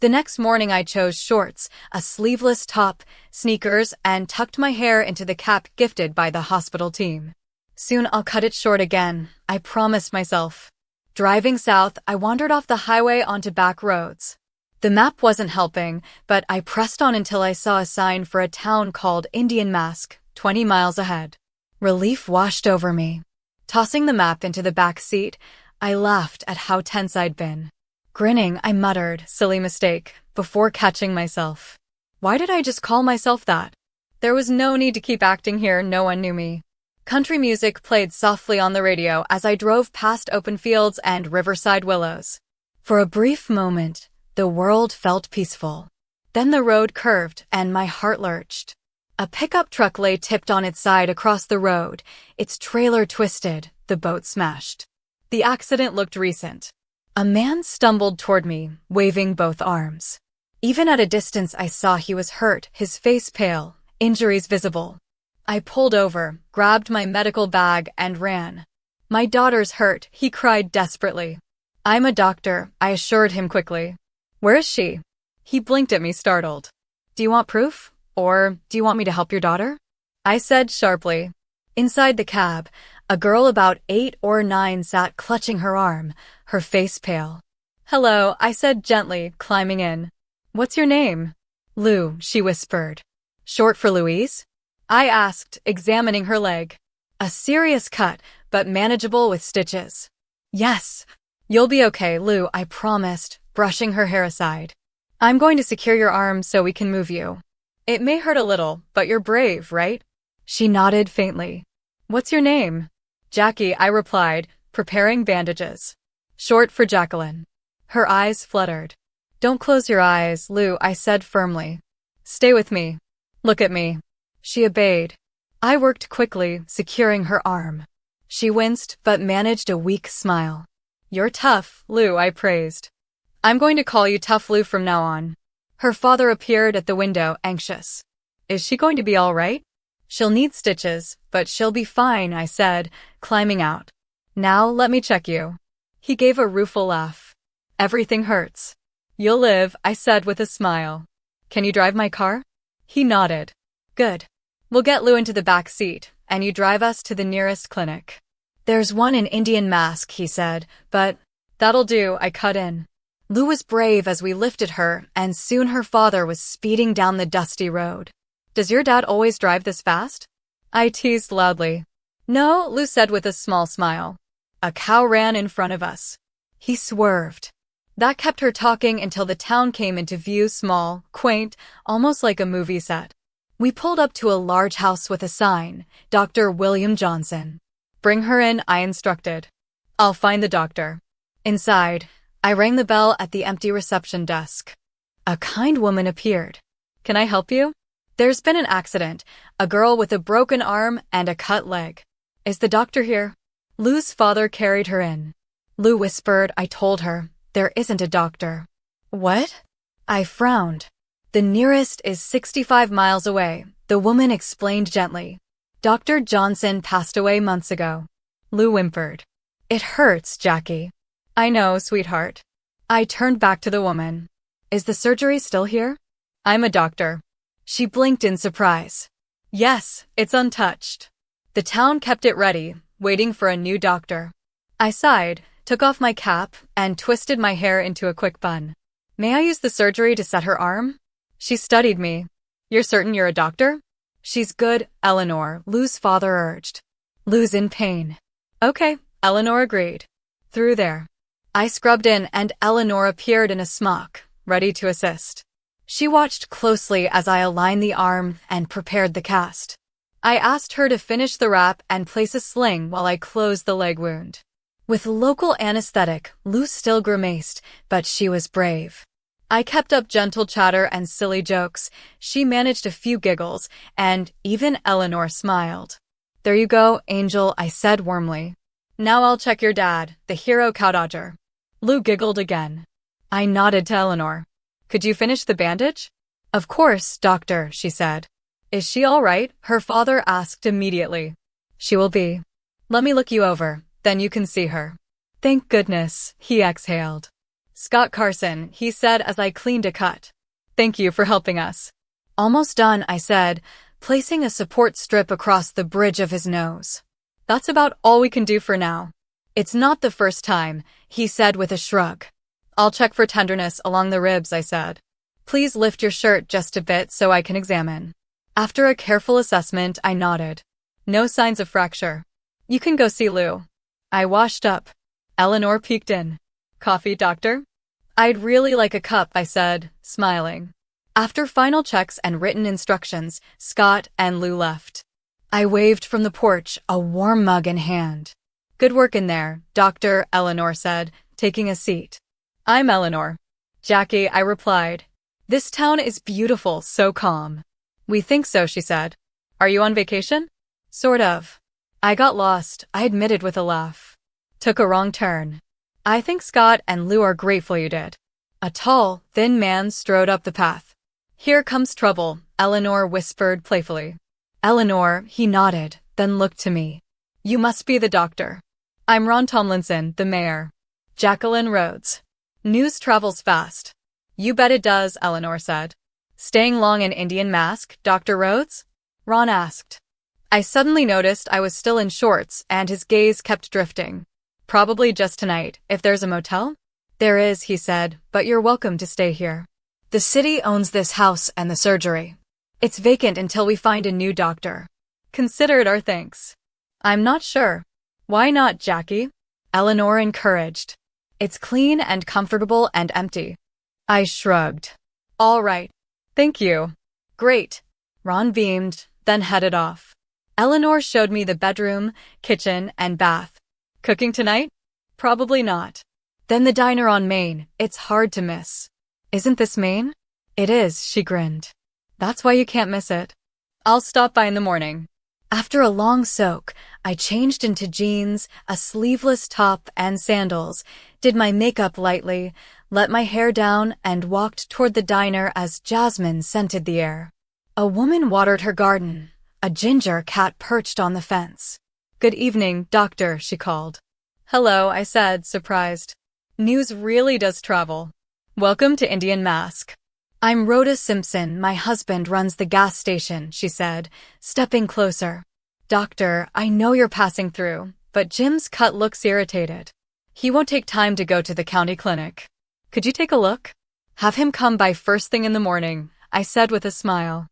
The next morning I chose shorts, a sleeveless top, sneakers, and tucked my hair into the cap gifted by the hospital team. Soon I'll cut it short again, I promised myself. Driving south, I wandered off the highway onto back roads. The map wasn't helping, but I pressed on until I saw a sign for a town called Indian Mask, 20 miles ahead. Relief washed over me. Tossing the map into the back seat, I laughed at how tense I'd been. Grinning, I muttered, "Silly mistake," before catching myself. Why did I just call myself that? There was no need to keep acting here, no one knew me. Country music played softly on the radio as I drove past open fields and riverside willows. For a brief moment, the world felt peaceful. Then the road curved and my heart lurched. A pickup truck lay tipped on its side across the road, its trailer twisted, the boat smashed. The accident looked recent. A man stumbled toward me, waving both arms. Even at a distance I saw he was hurt, his face pale, injuries visible. I pulled over, grabbed my medical bag, and ran. "My daughter's hurt," he cried desperately. "I'm a doctor," I assured him quickly. "Where is she?" He blinked at me, startled. "Do you want proof? Or do you want me to help your daughter?" I said sharply. Inside the cab, a girl about 8 or 9 sat clutching her arm, her face pale. "Hello," I said gently, climbing in. "What's your name?" "Lou," she whispered. "Short for Louise?" I asked, examining her leg. A serious cut, but manageable with stitches. "Yes. You'll be okay, Lou," I promised, brushing her hair aside. "I'm going to secure your arm so we can move you. It may hurt a little, but you're brave, right?" She nodded faintly. "What's your name?" "Jackie," I replied, preparing bandages. "Short for Jacqueline." Her eyes fluttered. "Don't close your eyes, Lou," I said firmly. "Stay with me. Look at me." She obeyed. I worked quickly, securing her arm. She winced, but managed a weak smile. "You're tough, Lou," I praised. "I'm going to call you Tough Lou from now on." Her father appeared at the window, anxious. "Is she going to be all right?" "She'll need stitches, but she'll be fine," I said, climbing out. "Now let me check you." He gave a rueful laugh. "Everything hurts." "You'll live," I said with a smile. "Can you drive my car?" He nodded. "Good. We'll get Lou into the back seat, and you drive us to the nearest clinic." "There's one in Indian Mask," he said, "but..." "That'll do," I cut in. Lou was brave as we lifted her, and soon her father was speeding down the dusty road. "Does your dad always drive this fast?" I teased loudly. "No," Lou said with a small smile. A cow ran in front of us. He swerved. That kept her talking until the town came into view, small, quaint, almost like a movie set. We pulled up to a large house with a sign, "Dr. William Johnson." "Bring her in," I instructed. "I'll find the doctor." Inside, I rang the bell at the empty reception desk. A kind woman appeared. "Can I help you?" "There's been an accident, a girl with a broken arm and a cut leg." "Is the doctor here?" Lou's father carried her in. Lou whispered. I told her, "There isn't a doctor." "What?" I frowned. "The nearest is 65 miles away," the woman explained gently. "Dr. Johnson passed away months ago." Lou whimpered. "It hurts, Jackie." "I know, sweetheart." I turned back to the woman. "Is the surgery still here?" "I'm a doctor." She blinked in surprise. "Yes, it's untouched." The town kept it ready, waiting for a new doctor. I sighed, took off my cap, and twisted my hair into a quick bun. "May I use the surgery to set her arm?" She studied me. "You're certain you're a doctor?" "She's good, Eleanor," Lou's father urged. "Lou's in pain." "Okay," Eleanor agreed. "Through there." I scrubbed in and Eleanor appeared in a smock, ready to assist. She watched closely as I aligned the arm and prepared the cast. I asked her to finish the wrap and place a sling while I closed the leg wound. With local anesthetic, Lou still grimaced, but she was brave. I kept up gentle chatter and silly jokes. She managed a few giggles, and even Eleanor smiled. "There you go, Angel," I said warmly. "Now I'll check your dad, the hero cowdodger." Lou giggled again. I nodded to Eleanor. "Could you finish the bandage?" "Of course, doctor," she said. "Is she all right?" her father asked immediately. "She will be." "Let me look you over, then you can see her." "Thank goodness," he exhaled. Scott Carson, he said as I cleaned a cut. Thank you for helping us. Almost done, I said, placing a support strip across the bridge of his nose. That's about all we can do for now. It's not the first time, he said with a shrug. I'll check for tenderness along the ribs, I said. Please lift your shirt just a bit so I can examine. After a careful assessment, I nodded. No signs of fracture. You can go see Lou. I washed up. Eleanor peeked in. Coffee, doctor? I'd really like a cup, I said, smiling. After final checks and written instructions, Scott and Lou left. I waved from the porch, a warm mug in hand. Good work in there, Doctor, Eleanor said, taking a seat. I'm Eleanor. Jackie, I replied. This town is beautiful, so calm. We think so, she said. Are you on vacation? Sort of. I got lost, I admitted with a laugh. Took a wrong turn. I think Scott and Lou are grateful you did. A tall, thin man strode up the path. Here comes trouble, Eleanor whispered playfully. Eleanor, he nodded, then looked to me. You must be the doctor. I'm Ron Tomlinson, the mayor. Jacqueline Rhodes. News travels fast. You bet it does, Eleanor said. Staying long in Indian Mask, Dr. Rhodes? Ron asked. I suddenly noticed I was still in shorts and his gaze kept drifting. Probably just tonight, if there's a motel? There is, he said, but you're welcome to stay here. The city owns this house and the surgery. It's vacant until we find a new doctor. Consider it our thanks. I'm not sure. Why not, Jackie? Eleanor encouraged. It's clean and comfortable and empty. I shrugged. All right. Thank you. Great. Ron beamed, then headed off. Eleanor showed me the bedroom, kitchen, and bath. Cooking tonight? Probably not. Then the diner on Main, it's hard to miss. Isn't this Main? It is, she grinned. That's why you can't miss it. I'll stop by in the morning. After a long soak, I changed into jeans, a sleeveless top, and sandals, did my makeup lightly, let my hair down, and walked toward the diner as jasmine scented the air. A woman watered her garden. A ginger cat perched on the fence. Good evening, doctor, she called. Hello, I said, surprised. News really does travel. Welcome to Indian Mask. I'm Rhoda Simpson, my husband runs the gas station, she said, stepping closer. Doctor, I know you're passing through, but Jim's cut looks irritated. He won't take time to go to the county clinic. Could you take a look? Have him come by first thing in the morning, I said with a smile.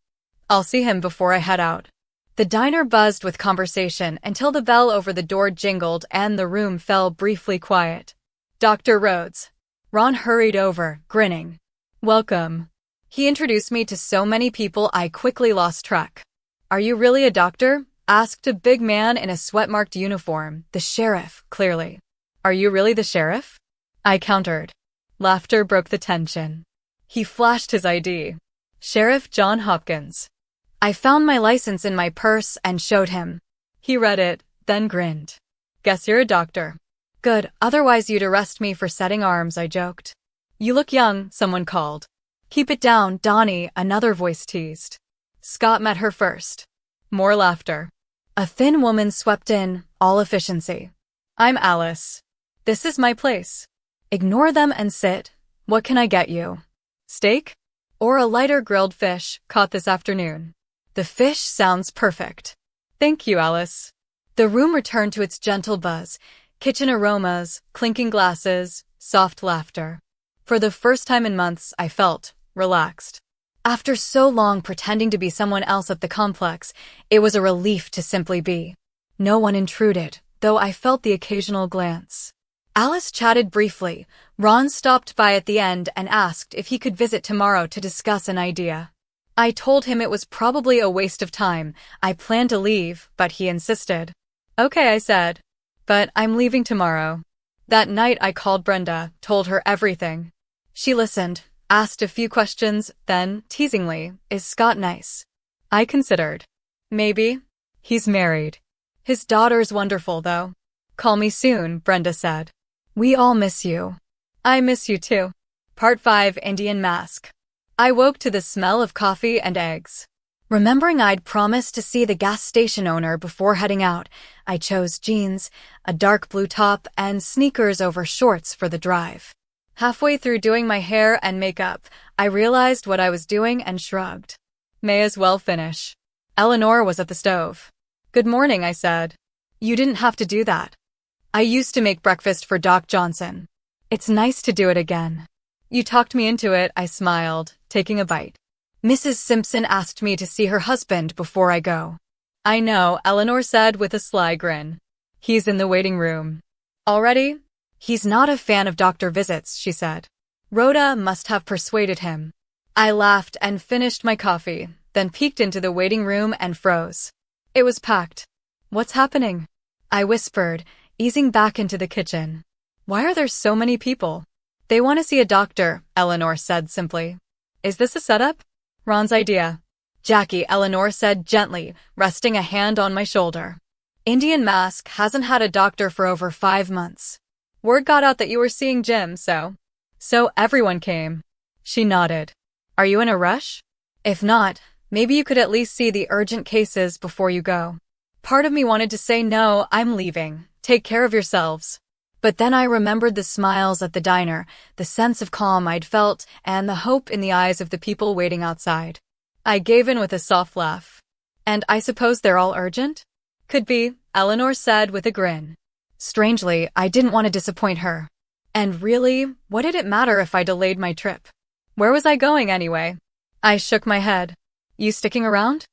I'll see him before I head out. The diner buzzed with conversation until the bell over the door jingled and the room fell briefly quiet. Dr. Rhodes. Ron hurried over, grinning. Welcome. He introduced me to so many people I quickly lost track. Are you really a doctor? Asked a big man in a sweat-marked uniform, the sheriff, clearly. Are you really the sheriff? I countered. Laughter broke the tension. He flashed his ID. Sheriff John Hopkins. I found my license in my purse and showed him. He read it, then grinned. Guess you're a doctor. Good, otherwise you'd arrest me for setting arms, I joked. You look young, someone called. Keep it down, Donnie, another voice teased. Scott met her first. More laughter. A thin woman swept in, all efficiency. I'm Alice. This is my place. Ignore them and sit. What can I get you? Steak? Or a lighter grilled fish, caught this afternoon. The fish sounds perfect. Thank you, Alice. The room returned to its gentle buzz, kitchen aromas, clinking glasses, soft laughter. For the first time in months, I felt relaxed. After so long pretending to be someone else at the complex, it was a relief to simply be. No one intruded, though I felt the occasional glance. Alice chatted briefly. Ron stopped by at the end and asked if he could visit tomorrow to discuss an idea. I told him it was probably a waste of time. I planned to leave, but he insisted. Okay, I said. But I'm leaving tomorrow. That night I called Brenda, told her everything. She listened, asked a few questions, then, teasingly, is Scott nice? I considered. Maybe. He's married. His daughter's wonderful, though. Call me soon, Brenda said. We all miss you. I miss you too. Part 5, Indian Mask. I woke to the smell of coffee and eggs. Remembering I'd promised to see the gas station owner before heading out, I chose jeans, a dark blue top, and sneakers over shorts for the drive. Halfway through doing my hair and makeup, I realized what I was doing and shrugged. May as well finish. Eleanor was at the stove. "Good morning," I said. "You didn't have to do that. I used to make breakfast for Doc Johnson. It's nice to do it again." "You talked me into it," I smiled, taking a bite. "Mrs. Simpson asked me to see her husband before I go." "I know," Eleanor said with a sly grin. "He's in the waiting room." "Already?" "He's not a fan of doctor visits," she said. "Rhoda must have persuaded him." I laughed and finished my coffee, then peeked into the waiting room and froze. It was packed. "What's happening?" I whispered, easing back into the kitchen. "Why are there so many people?" "They want to see a doctor," Eleanor said simply. "Is this a setup?" "Ron's idea." "Jackie," Eleanor said gently, resting a hand on my shoulder. "Indian Mask hasn't had a doctor for over 5 months. Word got out that you were seeing Jim, so everyone came." She nodded. "Are you in a rush? If not, maybe you could at least see the urgent cases before you go." Part of me wanted to say no, I'm leaving. Take care of yourselves. But then I remembered the smiles at the diner, the sense of calm I'd felt, and the hope in the eyes of the people waiting outside. I gave in with a soft laugh. "And I suppose they're all urgent?" "Could be," Eleanor said with a grin. Strangely, I didn't want to disappoint her. And really, what did it matter if I delayed my trip? Where was I going anyway? I shook my head. "You sticking around?"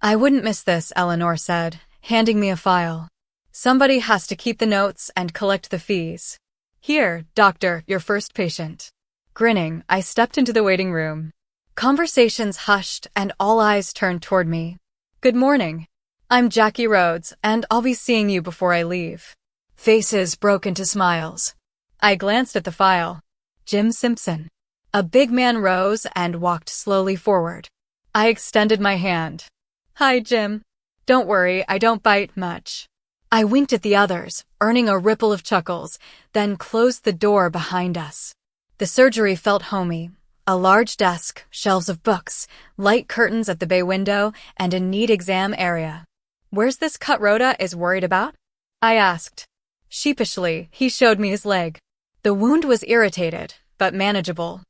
"I wouldn't miss this," Eleanor said, handing me a file. "Somebody has to keep the notes and collect the fees. Here, doctor, your first patient." Grinning, I stepped into the waiting room. Conversations hushed and all eyes turned toward me. "Good morning. I'm Jackie Rhodes, and I'll be seeing you before I leave." Faces broke into smiles. I glanced at the file. Jim Simpson. A big man rose and walked slowly forward. I extended my hand. "Hi, Jim. Don't worry, I don't bite much." I winked at the others, earning a ripple of chuckles, then closed the door behind us. The surgery felt homey. A large desk, shelves of books, light curtains at the bay window, and a neat exam area. "Where's this cut Rhoda is worried about?" I asked. Sheepishly, he showed me his leg. The wound was irritated, but manageable.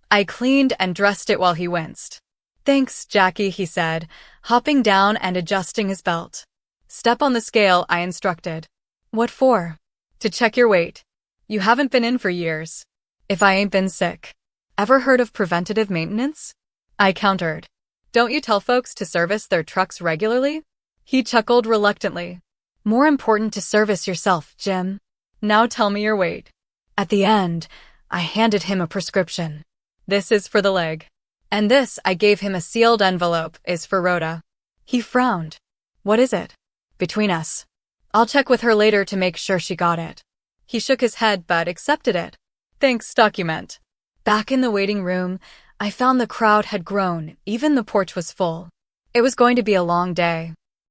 I cleaned and dressed it while he winced. "Thanks, Jackie," he said, hopping down and adjusting his belt. "Step on the scale," I instructed. "What for?" "To check your weight. You haven't been in for years." "If I ain't been sick. Ever heard of preventative maintenance?" I countered. "Don't you tell folks to service their trucks regularly?" He chuckled reluctantly. "More important to service yourself, Jim. Now tell me your weight." At the end, I handed him a prescription. "This is for the leg. And this," I gave him a sealed envelope, "is for Rhoda." He frowned. "What is it?" "Between us. I'll check with her later to make sure she got it." He shook his head but accepted it. "Thanks, document." Back in the waiting room, I found the crowd had grown, even the porch was full. It was going to be a long day.